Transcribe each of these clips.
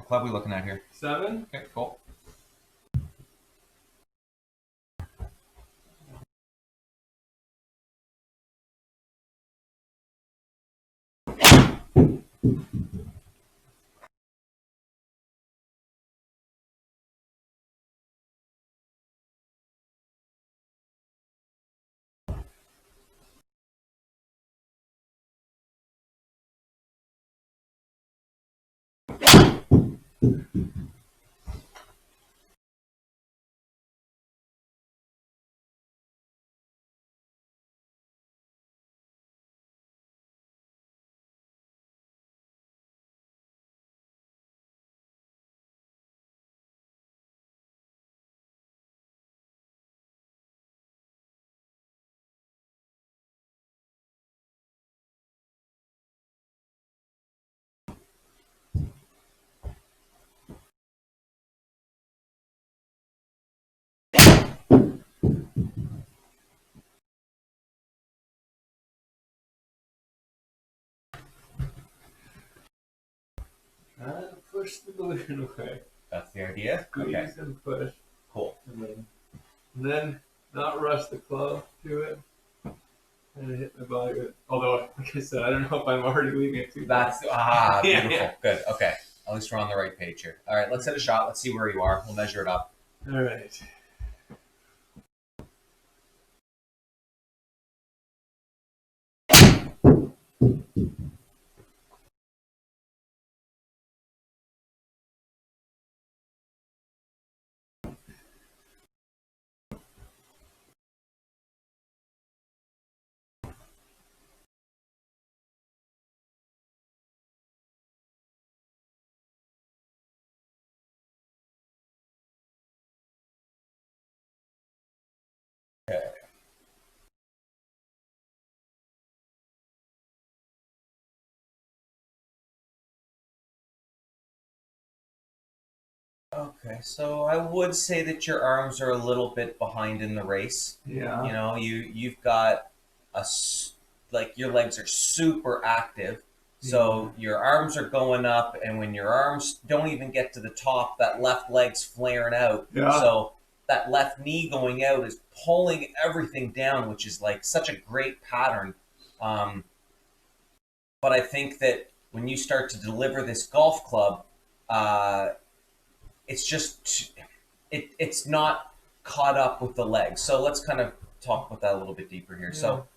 What club are we looking at here? 7. Okay, cool. Push the balloon away. That's the idea? Squeeze Okay, and push. cool. And then not rush the club to it. And hit my body with it. Although, like I said, I don't know if I'm already leaving it too That's far. beautiful. Yeah. Good. Okay. At least we're on the right page here. All right, let's hit a shot. Let's see where you are. We'll measure it up. All right. Okay, so I would say that your arms are a little bit behind in the race. Yeah. You know, you've got like your legs are super active. So your arms are going up, and when your arms don't even get to the top, that left leg's flaring out. Yeah. So that left knee going out is pulling everything down, which is like such a great pattern. But I think that when you start to deliver this golf club, it's just it's not caught up with the legs. So let's kind of talk about that a little bit deeper here. Yeah. So,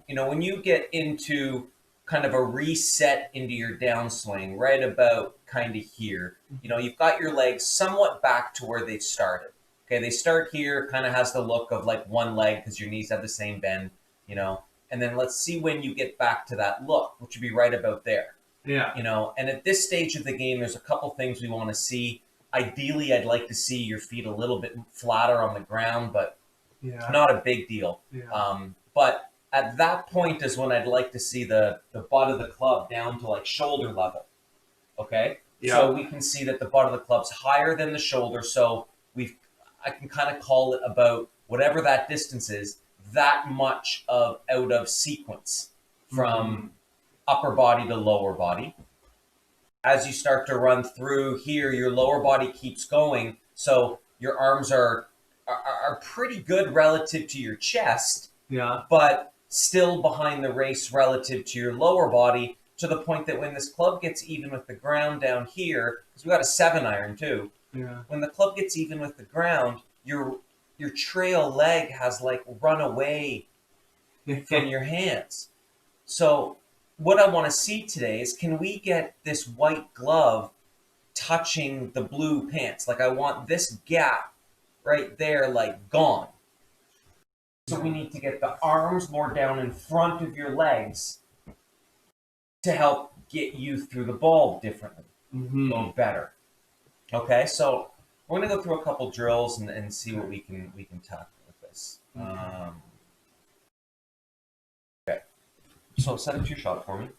you know, when you get into kind of a reset into your downswing, right about kind of here, you know, you've got your legs somewhat back to where they started. Okay, they start here, kind of has the look of like one leg because your knees have the same bend, you know. And then let's see when you get back to that look, which would be right about there. Yeah. You know, and at this stage of the game, there's a couple things we want to see. Ideally, I'd like to see your feet a little bit flatter on the ground, but Yeah. not a big deal. Yeah. But at that point is when I'd like to see the butt of the club down to like shoulder level. Okay? Yeah. So we can see that the butt of the club's higher than the shoulder. So I can kind of call it about whatever that distance is, that much of out of sequence from upper body to lower body. As you start to run through here, your lower body keeps going. So your arms are pretty good relative to your chest, Yeah. but still behind the race relative to your lower body, to the point that when this club gets even with the ground down here, because we got a 7-iron too, Yeah. when the club gets even with the ground, your trail leg has like run away from your hands. So what I want to see today is, can we get this white glove touching the blue pants? Like I want this gap right there like gone. So we need to get the arms more down in front of your legs to help get you through the ball differently or better. Okay, so we're gonna go through a couple drills and see what we can tackle with this. Okay, so set up your shot for me,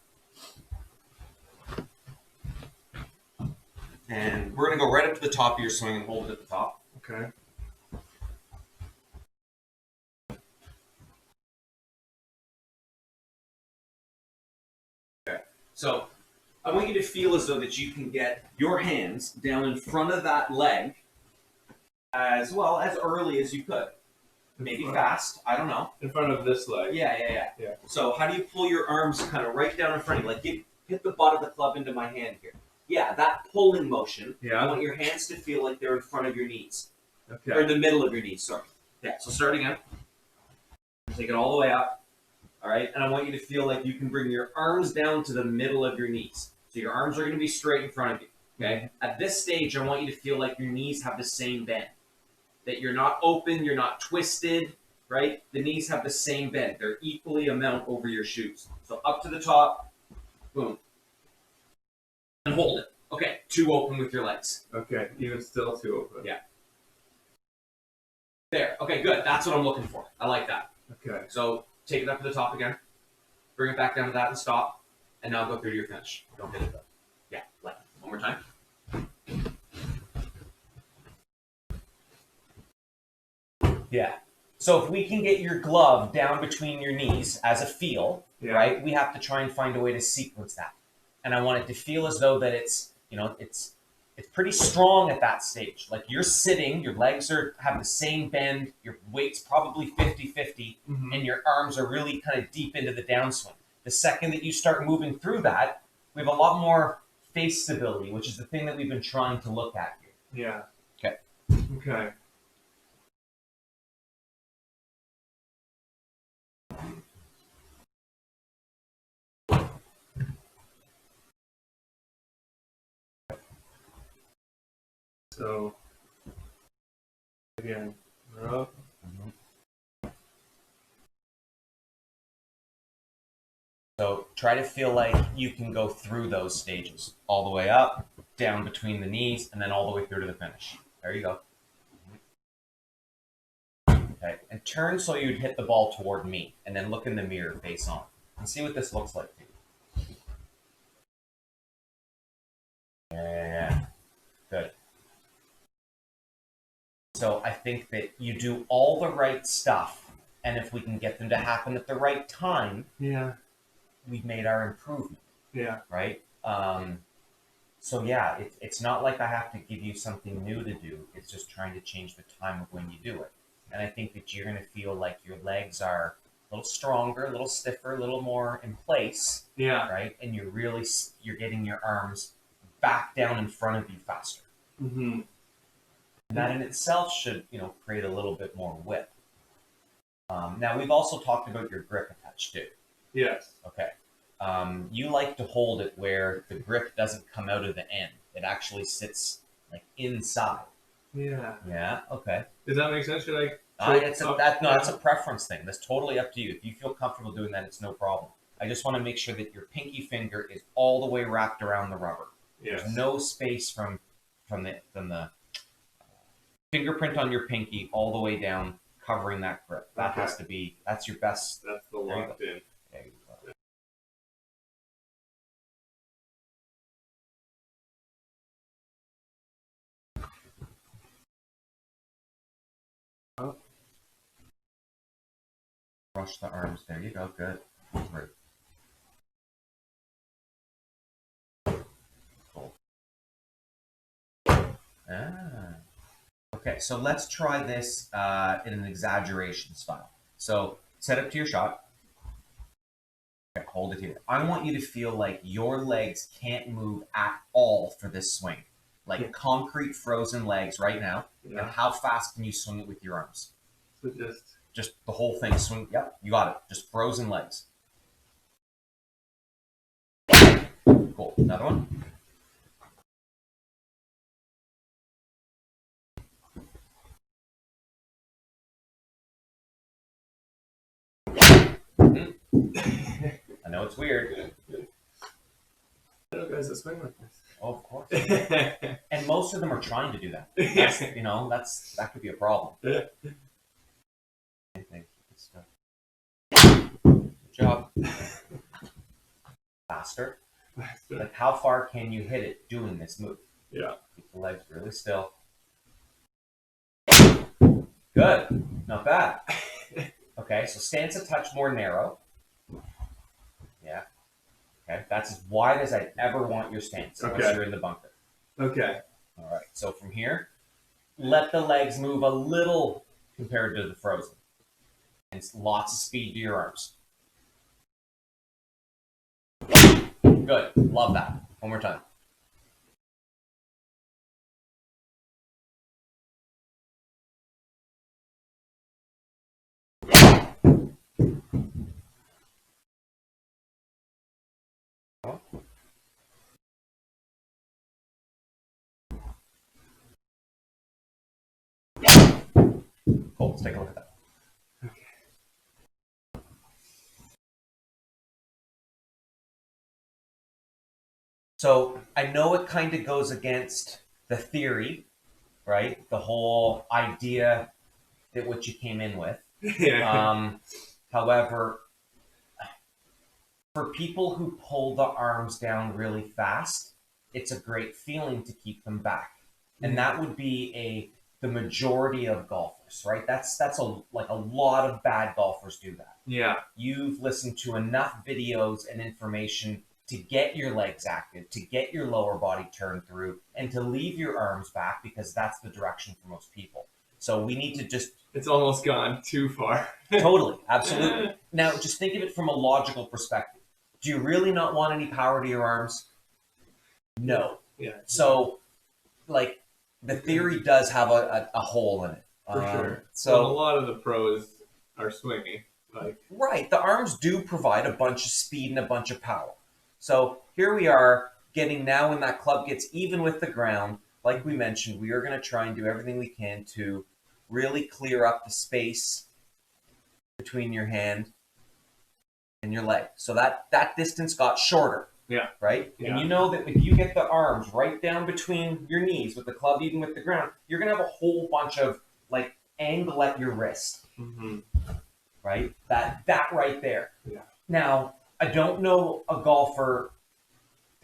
and we're gonna go right up to the top of your swing and hold it at the top. Okay. So I want you to feel as though that you can get your hands down in front of that leg as well as early as you could. Maybe fast, I don't know. In front of this leg. Yeah. Yeah. So how do you pull your arms kind of right down in front of you? Like hit the butt of the club into my hand here. Yeah, that pulling motion. Yeah. I want your hands to feel like they're in front of your knees. Okay. Or in the middle of your knees, sorry. Yeah, so start again. Take it all the way up. All right, and I want you to feel like you can bring your arms down to the middle of your knees. So your arms are going to be straight in front of you. Okay. At this stage, I want you to feel like your knees have the same bend. That you're not open, you're not twisted, right? The knees have the same bend. They're equally amount over your shoes. So up to the top, boom. And hold it. Okay, too open with your legs. Okay, even still too open. Yeah. There. Okay, good. That's what I'm looking for. I like that. Okay. So take it up to the top again. Bring it back down to that and stop. And now go through to your finish. Don't hit it though. Yeah, like one more time. Yeah. So if we can get your glove down between your knees as a feel, right? We have to try and find a way to sequence that. And I want it to feel as though that it's, you know, it's pretty strong at that stage. Like you're sitting, your legs have the same bend, your weight's probably 50-50, and your arms are really kind of deep into the downswing. The second that you start moving through that, we have a lot more face stability, which is the thing that we've been trying to look at here. Yeah. Okay. Okay. So, again, we're up. So try to feel like you can go through those stages, all the way up, down between the knees, and then all the way through to the finish. There you go. Okay, and turn so you'd hit the ball toward me, and then look in the mirror face on, and see what this looks like to you. Yeah, good. So I think that you do all the right stuff, and if we can get them to happen at the right time, we've made our improvement. Yeah. Right? So yeah, it's not like I have to give you something new to do. It's just trying to change the time of when you do it. And I think that you're going to feel like your legs are a little stronger, a little stiffer, a little more in place. Yeah. Right? And you're getting your arms back down in front of you faster. Mm-hmm. And that in itself should, you know, create a little bit more width. Now we've also talked about your grip attach too. Yes. Okay. You like to hold it where the grip doesn't come out of the end. It actually sits like inside. Yeah. Yeah. Okay. Does that make sense? Should I? That's a preference thing. That's totally up to you. If you feel comfortable doing that, it's no problem. I just want to make sure that your pinky finger is all the way wrapped around the rubber. Yes. There's no space from the fingerprint on your pinky all the way down, covering that grip. That has to be. That's your best. That's the locked in. There you go. Brush the arms. There you go. Good. Great. Cool. Okay, so let's try this in an exaggeration style. So set up to your shot. Okay, hold it here. I want you to feel like your legs can't move at all for this swing. Like concrete frozen legs right now. Yeah. And how fast can you swing it with your arms? So Just the whole thing swing. Yep, you got it. Just frozen legs. Cool. Another one. I know it's weird. I know guys that swing like this. Oh, of course. And most of them are trying to do that. That's, you know, that could be a problem. Good job. Faster. Like how far can you hit it doing this move? Yeah. Keep the legs really still. Good. Not bad. Okay, so stance a touch more narrow. Yeah. Okay, that's as wide as I'd ever want your stance unless Okay. you're in the bunker. Okay. All right, so from here, let the legs move a little compared to the frozen. And lots of speed to your arms. Good, love that. One more time. Cool, let's take a look at that. So I know it kind of goes against the theory, right? The whole idea that what you came in with. Yeah. However, for people who pull the arms down really fast, it's a great feeling to keep them back. And that would be the majority of golfers, right? That's like a lot of bad golfers do that. Yeah. You've listened to enough videos and information to get your legs active, to get your lower body turned through, and to leave your arms back because that's the direction for most people. So we need to just It's almost gone too far. totally, absolutely. Now, just think of it from a logical perspective. Do you really not want any power to your arms? No. Yeah. So, like, the theory does have a hole in it. For sure. So, well, a lot of the pros are swinging. Like, right, the arms do provide a bunch of speed and a bunch of power. So here we are getting now when that club gets even with the ground, like we mentioned, we are going to try and do everything we can to really clear up the space between your hand and your leg. So that distance got shorter. Yeah. Right? Yeah. And you know that if you get the arms right down between your knees with the club even with the ground, you're going to have a whole bunch of like angle at your wrist. mm-hmm. Right? That right there. Yeah. Now, I don't know a golfer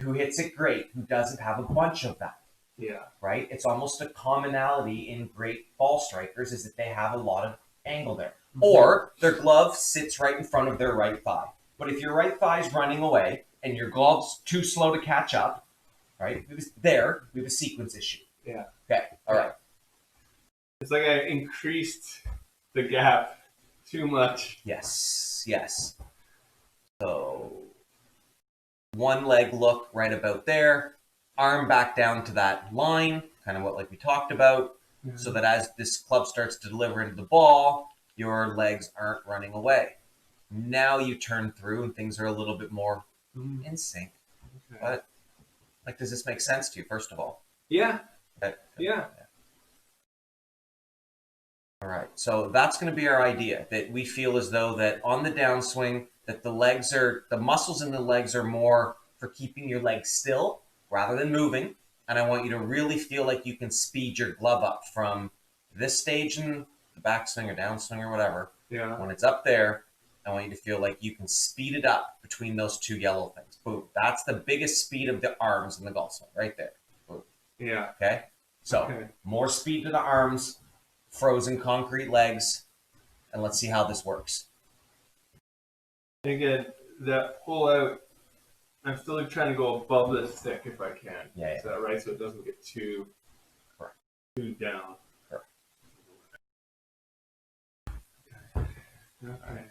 who hits it great who doesn't have a bunch of that. Yeah. Right? It's almost a commonality in great ball strikers is that they have a lot of angle there. Mm-hmm. Or their glove sits right in front of their right thigh. But if your right thigh is running away and your glove's too slow to catch up, right? We have a sequence issue. Yeah. Okay. All right. It's like I increased the gap too much. Yes. Yes. So one leg look right about there, arm back down to that line, kind of what like we talked about, so that as this club starts to deliver into the ball, your legs aren't running away. Now you turn through and things are a little bit more in sync. Okay. But like, does this make sense to you, first of all? Yeah. Okay. Yeah. All right. So that's going to be our idea, that we feel as though that on the downswing, that the muscles in the legs are more for keeping your legs still rather than moving. And I want you to really feel like you can speed your glove up from this stage in the backswing or downswing or whatever. Yeah. When it's up there, I want you to feel like you can speed it up between those two yellow things. Boom. That's the biggest speed of the arms in the golf swing, right there. Boom. Yeah. Okay? So, more speed to the arms, frozen concrete legs, and let's see how this works. And again, that pull out, I'm still trying to go above the stick if I can. Yeah. Is that right? So it doesn't get too down. Correct. Okay.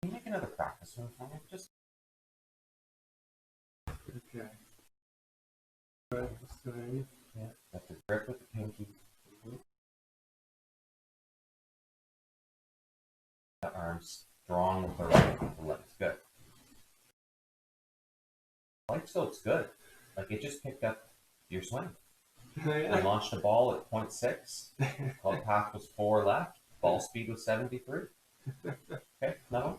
Can you make another practice one for me? Just Okay. Right, side. yeah. Got the grip with the pinky. The arms strong with the right with the legs. Good. Like so, it's good. Like it just picked up your swing. I launched a ball at 0.6. Club path was 4 left. Ball speed was 73. Okay, another one.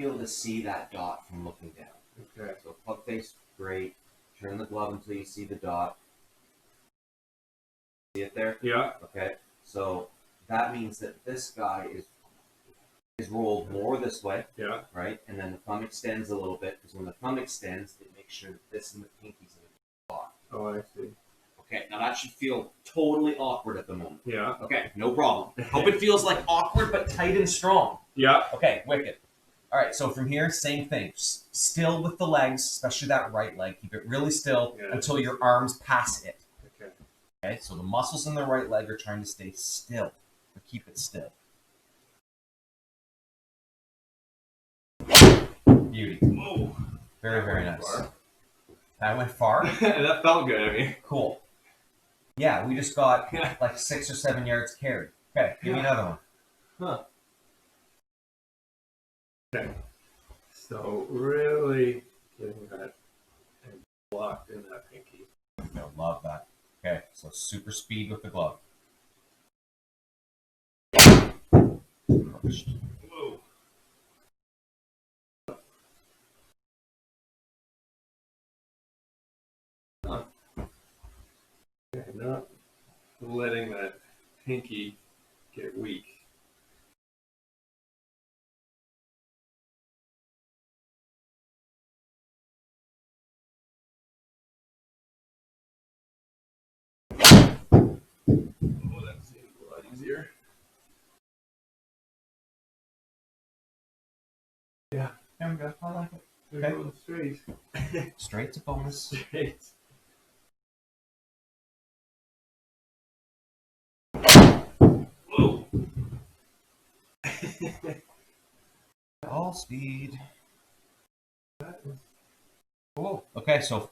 be able to see that dot from looking down. Okay. So club face, great. Turn the glove until you see the dot. See it there? Yeah. Okay. So that means that this guy is rolled more this way, Yeah. right? And then the thumb extends a little bit, because when the thumb extends, it makes sure that this and the pinky's in the spot. Oh, I see. Okay, now that should feel totally awkward at the moment. Yeah. Okay, no problem. Hope it feels like awkward but tight and strong. Yeah. Okay, wicked. All right, so from here, same thing. Still with the legs, especially that right leg. Keep it really still until your arms pass it. Okay. Okay, so the muscles in the right leg are trying to stay still, but keep it still. Beauty. Whoa. Very, very nice. Far. That went far? That felt good. I mean. Cool. Yeah, we just got like 6 or 7 yards carried. Okay, give me another one. Huh. Okay. So really getting that and locked in that pinky. I love that. Okay, so super speed with the glove. Crushed. Whoa. Huh. Okay, not letting that pinky get weak. Oh, that seems a lot easier. Yeah. There we go. I like it. They're Okay. going straight. Straight to bonus. Straight. Whoa. All speed. That is Cool. Okay, so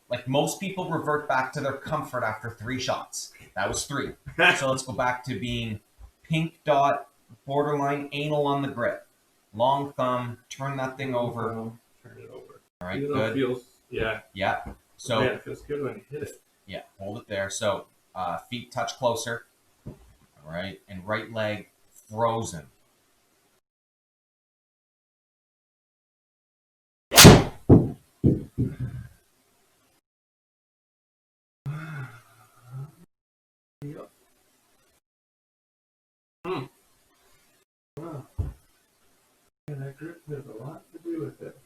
like most people revert back to their comfort after 3 shots. That was 3. So let's go back to being pink dot, borderline anal on the grip. Long thumb, turn that thing over. Turn it over. All right, Even though it good. feels, yeah. Yeah. So Man, it feels good when you hit it. yeah, hold it there. So feet touch closer. All right, and right leg frozen. Yep. Wow. And that grip has a lot to do with it.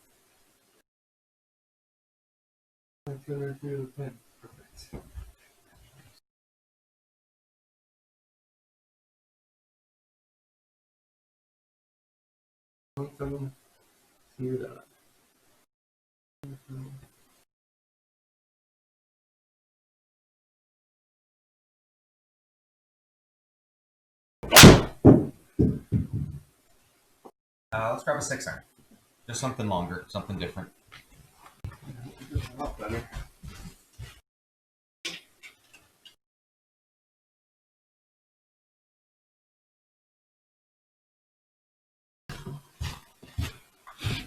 I turn her through the pin. Perfect. Come see that. Let's grab a 6-iron. Just something longer, something different. A lot better.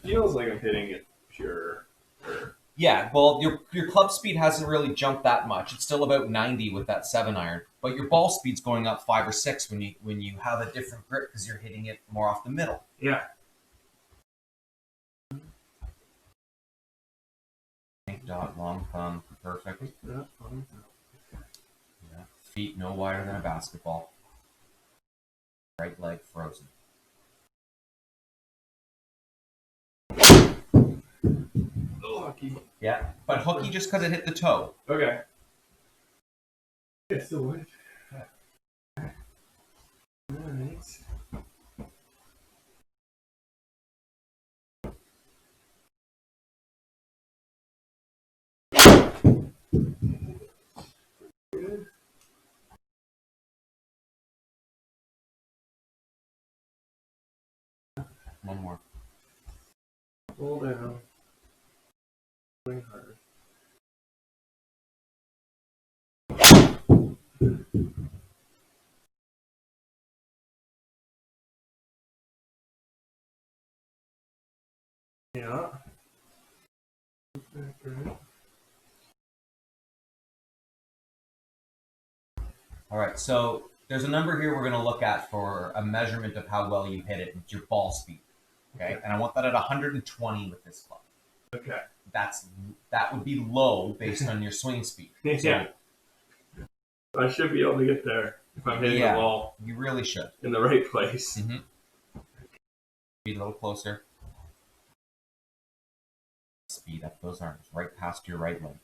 Feels like I'm hitting it pure. Yeah, well, your club speed hasn't really jumped that much. It's still about 90 with that 7-iron, but your ball speed's going up 5 or 6 when you have a different grip because you're hitting it more off the middle. Yeah. Pink dot, long thumb, perfect. Yeah. Yeah. Feet no wider than a basketball. Right leg frozen. Lucky. Yeah, but hooky just because it hit the toe. Okay. It's the wood. Alright. Good. One more. Pull down. Swing hard. Yeah. Good. All right, so there's a number here we're going to look at for a measurement of how well you hit it with your ball speed. Okay, and I want that at 120 with this club. Okay. That would be low based on your swing speed. Yeah. So I should be able to get there if I'm hitting the ball. You really should. In the right place. Mm-hmm. Be a little closer. Speed up those arms right past your right leg.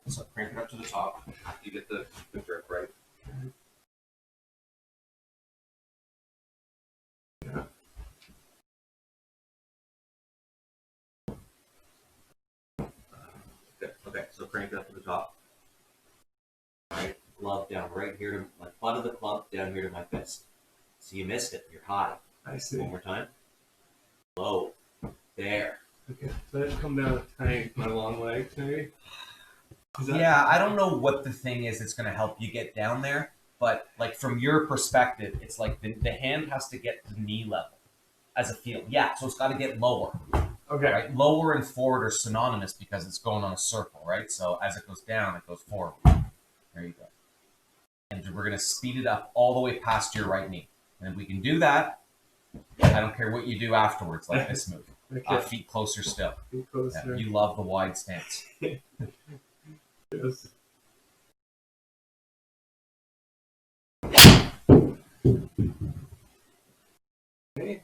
So crank it up to the top after you get the grip right. Okay, so crank it up to the top. Alright, glove down right here to my butt of the club, down here to my fist. So you missed it, you're high. I see. One more time. Low. There. Okay, so I just come down a tiny, my long legs maybe? Yeah, I don't know what the thing is that's going to help you get down there, but like from your perspective, it's like the hand has to get to knee level as a feel. Yeah, so it's got to get lower. Okay. Right? Lower and forward are synonymous because it's going on a circle, right? So as it goes down, it goes forward. There you go. And we're going to speed it up all the way past your right knee. And if we can do that, I don't care what you do afterwards, like this move. Okay. Feet closer still. Feet closer. Yeah, you love the wide stance. Yes. Okay.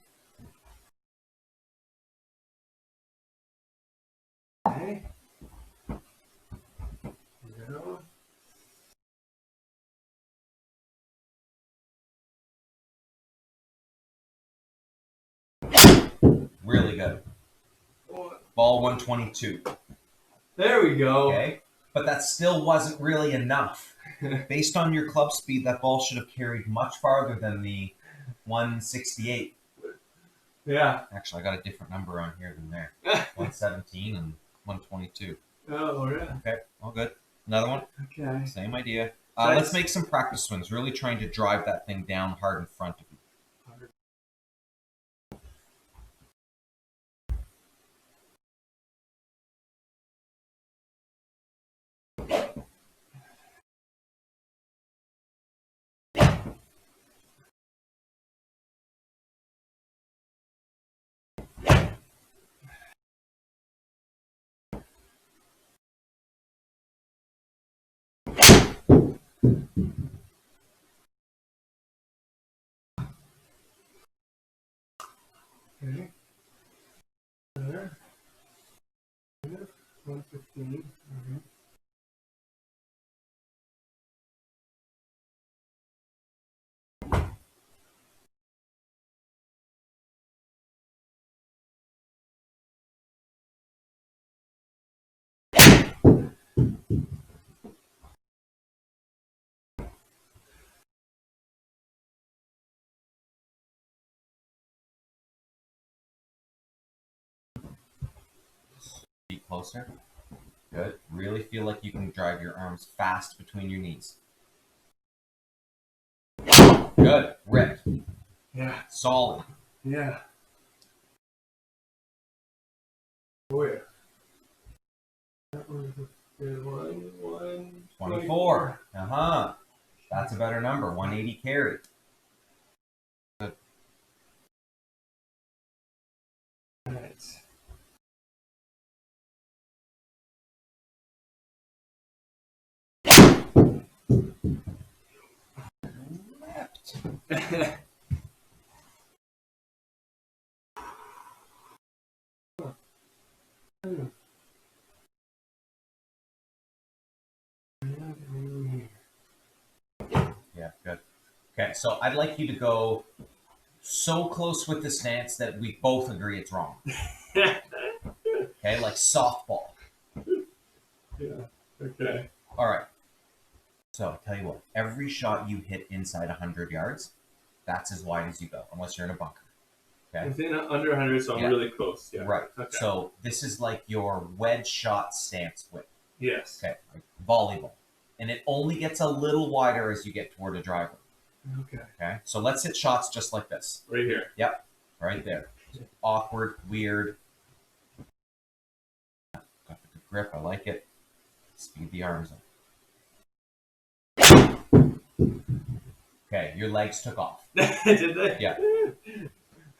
Okay. No. Really good. Ball 122. There we go. Okay, but that still wasn't really enough. Based on your club speed, that ball should have carried much farther than the 168. Yeah. Actually, I got a different number on here than there. 117 and 122. Oh, yeah. Okay, all good. Another one. Okay. Same idea. Nice. Let's make some practice swings. Really trying to drive that thing down hard in front of you. Okay. There. 115. Mm-hmm. Feet closer. Good. Really feel like you can drive your arms fast between your knees. Good. Ripped. Yeah. Solid. Yeah. Oh, yeah. That was a good one. 24. Uh-huh. That's a better number. 180 carry. Good. Right. Left. Yeah, good. Okay, so I'd like you to go so close with the stance that we both agree it's wrong. Okay, like softball. Yeah. Okay. All right. So I tell you what, every shot you hit inside 100 yards, that's as wide as you go, unless you're in a bunker. Okay. Within under 100, so I'm Yeah. really close. Yeah. Right. Okay. So this is like your wedge shot stance width. Yes. Okay. Like volleyball. And it only gets a little wider as you get toward a driver. Okay. Okay. So let's hit shots just like this. Right here. Yep. Right there. Awkward, weird. Got the good grip. I like it. Speed the arms up. Okay, your legs took off. Did they? Yeah.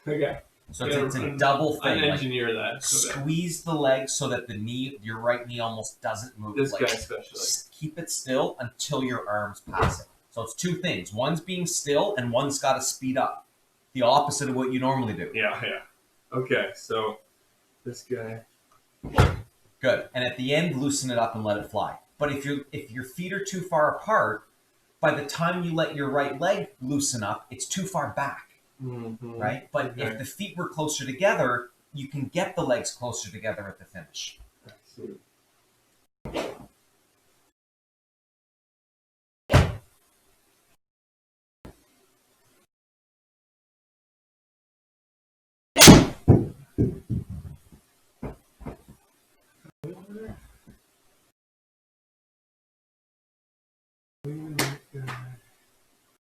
Okay. So it's a double thing. Like, Unengineer that. Okay. squeeze the legs so that your right knee almost doesn't move. This like, guy especially. Keep it still until your arms pass it. So it's two things. One's being still and one's got to speed up. The opposite of what you normally do. Yeah. Okay, so this guy. Good. And at the end, loosen it up and let it fly. But if your feet are too far apart, by the time you let your right leg loosen up, it's too far back, right? But Okay. if the feet were closer together, you can get the legs closer together at the finish. I see.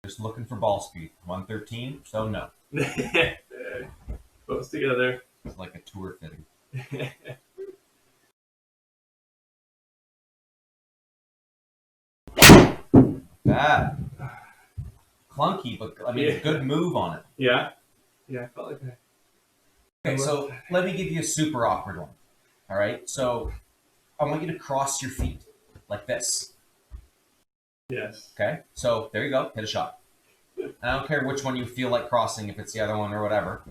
Just looking for ball speed. 113, so no. Close together. It's like a tour fitting. Bad. Clunky, but I mean, Yeah. good move on it. Yeah, I felt like that. Okay, so let me give you a super awkward one. All right, so I want you to cross your feet like this. Yes. Okay, so there you go. Hit a shot. I don't care which one you feel like crossing, if it's the other one or whatever.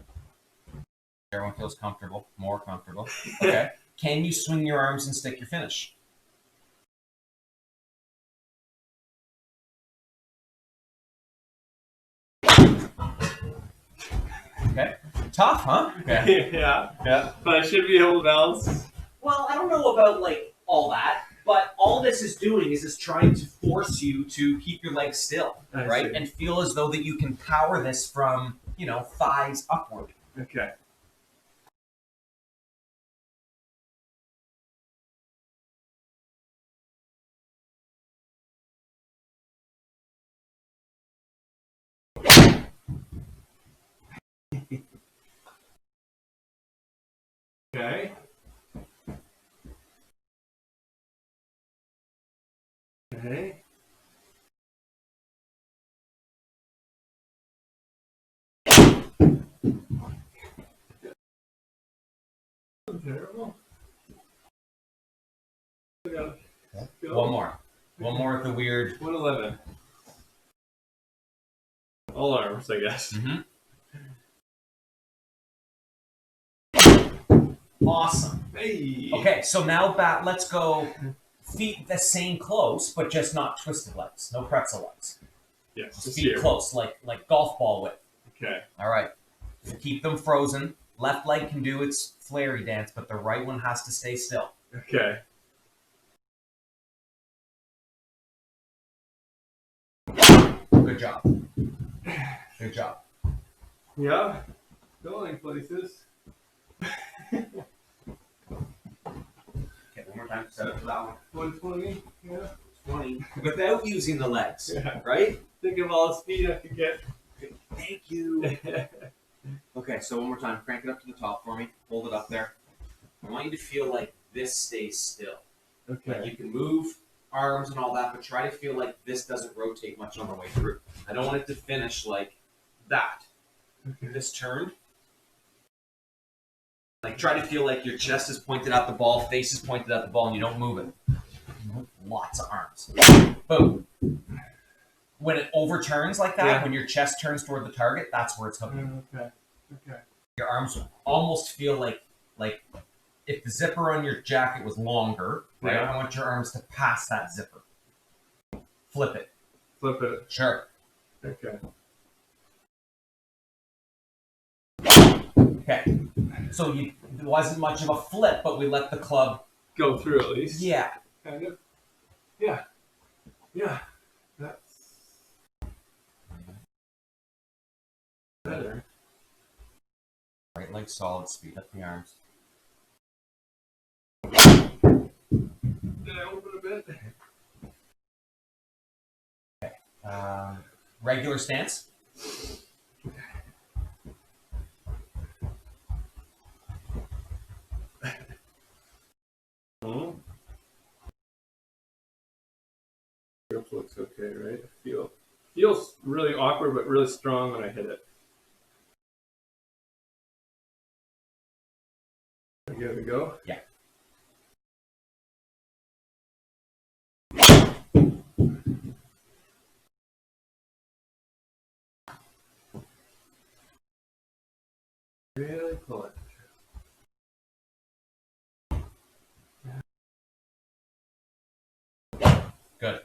Everyone feels comfortable, more comfortable. Okay. Can you swing your arms and stick your finish? Okay. Tough, huh? Okay. Yeah, Yeah. but I should be able to balance. Well, I don't know about like all that, but all this is doing is trying to force you to keep your legs still, I right? see. And feel as though that you can power this from, thighs upward. Okay. Okay. Okay. Terrible. Go. One more. One more of the weird. 111. All arms, I guess. Mm-hmm. Awesome. Hey. Okay, so now let's go feet the same close, but just not twisted legs. No pretzel legs. Yes. Just Just feet here. close, like golf ball width. Okay. All right. So keep them frozen. Left leg can do its flary dance, but the right one has to stay still. Okay. Good job. Good job. Yeah. Going places. Okay, one more time. Set up for that one. 120. Yeah. 20. Without using the legs, Yeah. right? Think of all the speed I could get. Thank you. Okay, so one more time. Crank it up to the top for me. Hold it up there. I want you to feel like this stays still. Like Okay. you can move arms and all that, but try to feel like this doesn't rotate much on the way through. I don't want it to finish like that. Okay. This turned. Like try to feel like your chest is pointed at the ball, face is pointed at the ball, and you don't move it. You move lots of arms. Boom. When it overturns like that, Yeah. when your chest turns toward the target, that's where it's hooking. Okay. Okay. Your arms almost feel like if the zipper on your jacket was longer, right? Yeah. I want your arms to pass that zipper. Flip it. Flip it. Sure. Okay. Okay. So it wasn't much of a flip, but we let the club. Go through at least. Yeah. Kind of. Yeah. Yeah. That's better. Right leg solid, speed up the arms. Did I open a bit? Regular stance. Grip looks okay, right? I feel feels really awkward, but really strong when I hit it. Give it a go? Yeah. Really pull it. Good.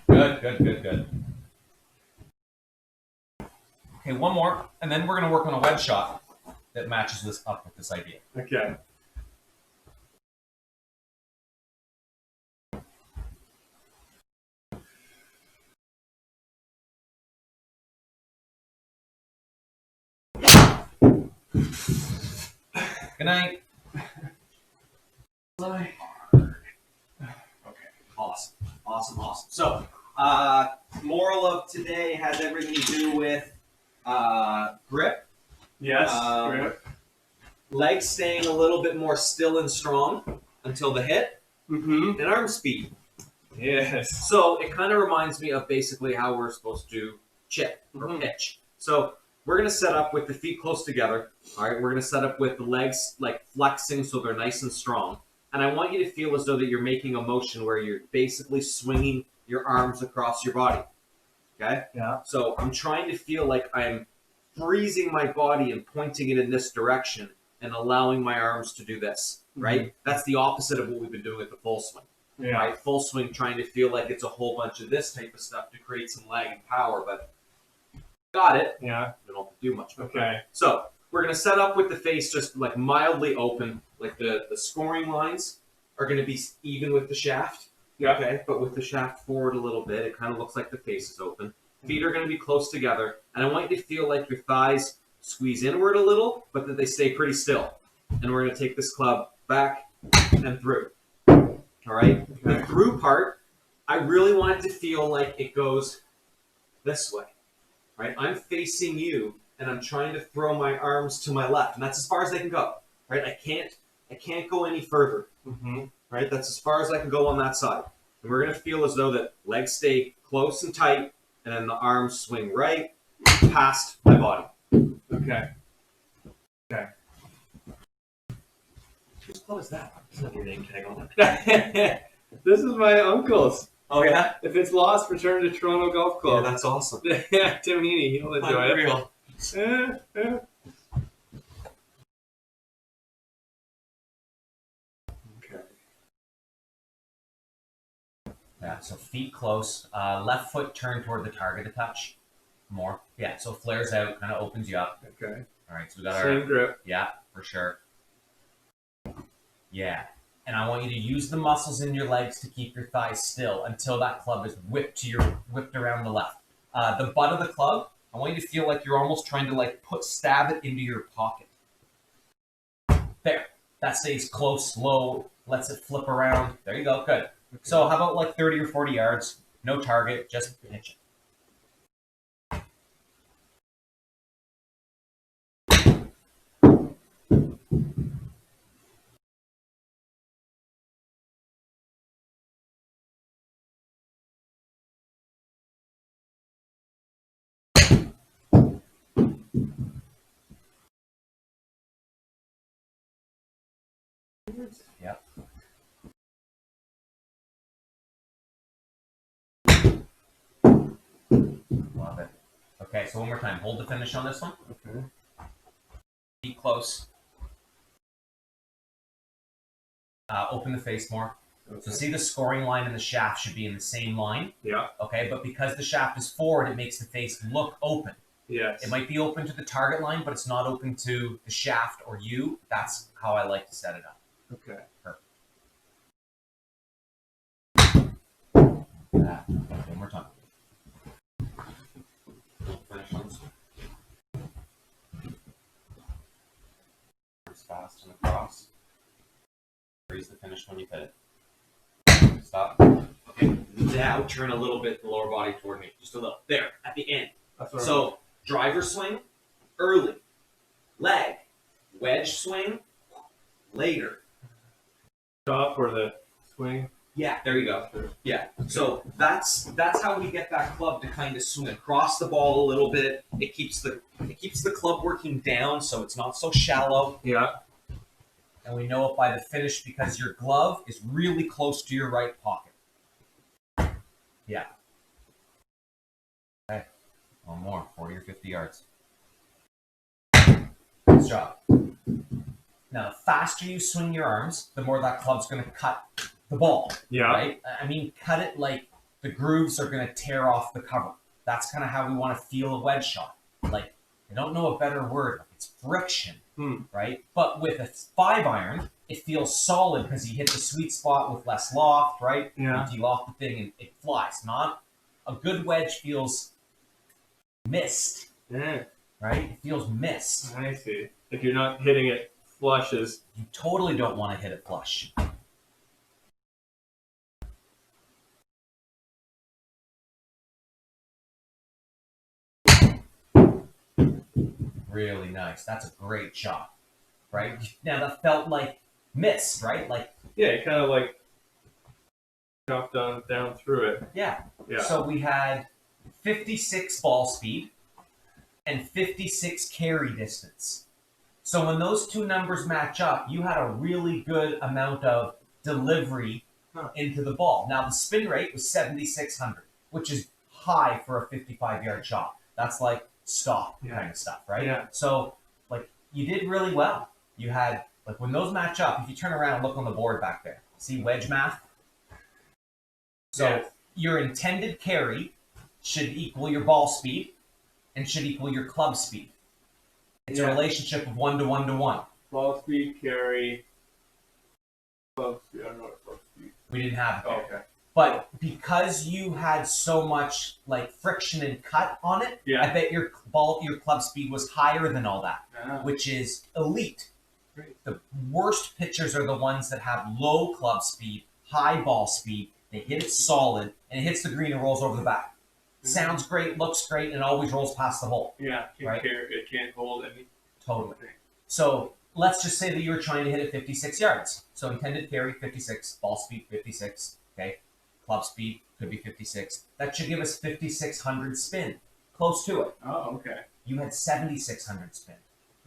Good. Okay, one more, and then we're going to work on a wedge shot that matches this up with this idea. Okay. Good night. Bye. Okay, awesome. So, moral of today has everything to do with grip, Yes. grip, legs staying a little bit more still and strong until the hit, Mm-hmm. and arm speed. Yes. So it kind of reminds me of basically how we're supposed to chip or pitch. So we're going to set up with the feet close together. All right, we're going to set up with the legs like flexing so they're nice and strong. And I want you to feel as though that you're making a motion where you're basically swinging your arms across your body. Okay? Yeah. So I'm trying to feel like I'm freezing my body and pointing it in this direction and allowing my arms to do this, right? That's the opposite of what we've been doing with the full swing. Yeah. Right? Full swing, trying to feel like it's a whole bunch of this type of stuff to create some lag and power, but got it. Yeah. We don't have to do much more. Okay. So we're going to set up with the face just like mildly open, like the scoring lines are going to be even with the shaft. Yeah. Okay, but with the shaft forward a little bit, it kind of looks like the face is open. Feet are going to be close together, and I want you to feel like your thighs squeeze inward a little, but that they stay pretty still. And we're going to take this club back and through. All right? Okay. The through part, I really want it to feel like it goes this way. Right? I'm facing you, and I'm trying to throw my arms to my left, and that's as far as they can go. Right? I can't go any further. Mm-hmm. Right? That's as far as I can go on that side. And we're going to feel as though that legs stay close and tight, and then the arms swing right past my body. Okay. Okay. Whose club is that? Doesn't have your name tag on it. This is my uncle's. Oh, yeah? If it's lost, return to Toronto Golf Yeah, Club. that's awesome. Yeah, Tim Heaney, he'll enjoy it. Unreal. Yeah. Okay. Yeah, so feet close. Left foot turned toward the target a touch more. Yeah, so flares out, kind of opens you up. Okay. All right, so we got Same our... grip. Yeah, for sure. Yeah. And I want you to use the muscles in your legs to keep your thighs still until that club is whipped around the left. The butt of the club, I want you to feel like you're almost trying to like stab it into your pocket. There. That stays close, low, lets it flip around. There you go. Good. Okay. So how about like 30 or 40 yards? No target, just pitch it. Yep. Love it. Okay, so one more time. Hold the finish on this one. Okay. Be close. Open the face more. Okay. So see the scoring line and the shaft should be in the same line. Yeah. Okay, but because the shaft is forward, it makes the face look open. Yes. It might be open to the target line, but it's not open to the shaft or you. That's how I like to set it up. Okay. Perfect. That. One more time. Finish on this one. Arms fast and across. Raise the finish when you hit it. Stop. Okay. Now turn a little bit the lower body toward me. Just a little. There. At the end. That's what So driver swing, early. Leg. Wedge swing, later. top or the swing. Yeah, there you go. Yeah. So that's how we get that club to kind of swing across the ball a little bit. It keeps the club working down, so it's not so shallow. Yeah. And we know it by the finish because your glove is really close to your right pocket. Yeah. Okay. One more, 40 or 50 yards. Good job. Now, the faster you swing your arms, the more that club's going to cut the ball. Yeah. Right? I mean, cut it like the grooves are going to tear off the cover. That's kind of how we want to feel a wedge shot. Like, I don't know a better word. Like, it's friction, right? But with a 5-iron, it feels solid because you hit the sweet spot with less loft, right? Yeah. You de-loft the thing and it flies. Not a good wedge feels missed, Yeah. right? It feels missed. I see. Like you're not hitting it flushes. You totally don't want to hit it flush. Really nice. That's a great shot, right? Now that felt like missed, right? Like, Yeah, it kind of like chopped down through it. yeah. Yeah. So we had 56 ball speed and 56 carry distance. So when those two numbers match up, you had a really good amount of delivery into the ball. Now the spin rate was 7,600, which is high for a 55-yard shot. That's like stop kind of stuff, right? Yeah. So like you did really well. You had like when those match up, if you turn around and look on the board back there, see wedge math? So Yes. your intended carry should equal your ball speed and should equal your club speed. It's a relationship of 1 to 1 to 1. Ball speed, carry, club speed. I don't know what club speed. We didn't have it there. Okay. But because you had so much like friction and cut on it, Yeah. I bet your club speed was higher than all that, which is elite. Great. The worst pitchers are the ones that have low club speed, high ball speed. They hit it solid, and it hits the green and rolls over the back. Sounds great, looks great, and always rolls past the hole. Yeah. Right. It can't hold any. Totally. So let's just say that you were trying to hit it 56 yards. So intended carry 56, ball speed 56. Okay, club speed could be 56. That should give us 5,600 spin, close to it. Oh, okay. You had 7,600 spin.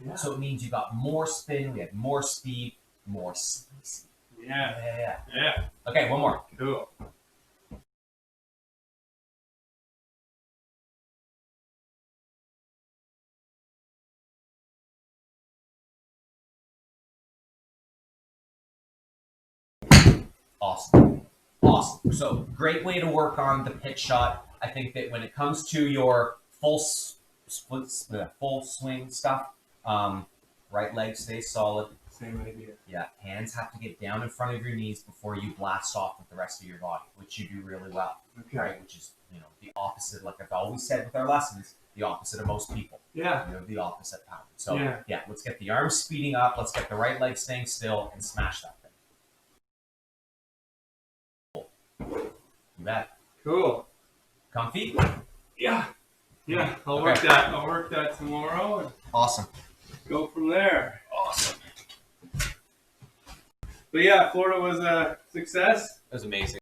Yeah. So it means you got more spin. We had more speed, more spicy. Yeah. Yeah. Yeah. Okay, one more. Cool. Awesome. Awesome. So great way to work on the pitch shot. I think that when it comes to your full swing stuff, right leg stays solid. Same idea. Yeah, hands have to get down in front of your knees before you blast off with the rest of your body, which you do really well. Okay. Right? Which is, the opposite, like I've always said with our lessons, the opposite of most people. Yeah. The opposite pattern. So Yeah. let's get the arms speeding up, let's get the right leg staying still and smash that thing. You bet. Cool. Comfy? Yeah. Yeah. I'll Okay. work that tomorrow and Awesome. go from there. Awesome. But yeah, Florida was a success. That was amazing.